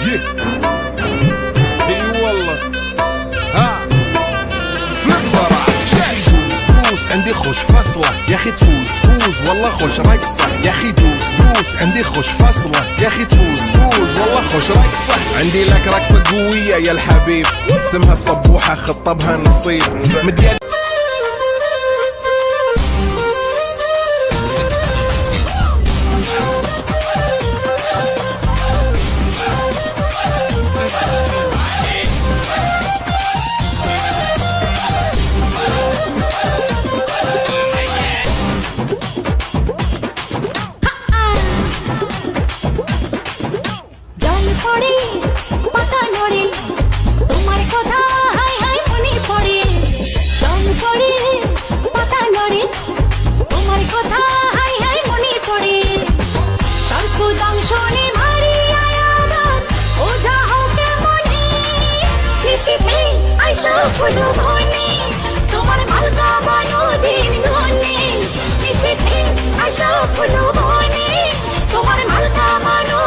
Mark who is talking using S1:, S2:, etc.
S1: اي والله ها فليبر دوس عندي خوش فصلة يا اخي تفوز والله خوش رقصة يا اخي دوس عندي خوش فصلة يا اخي تفوز والله خوش رقصة عندي لك رقصة قوية يا الحبيب اسمها الصبوحة خطبها نصيب مديان
S2: তোমার মালকা বানো দিন ধনে তোমার মালকা বানো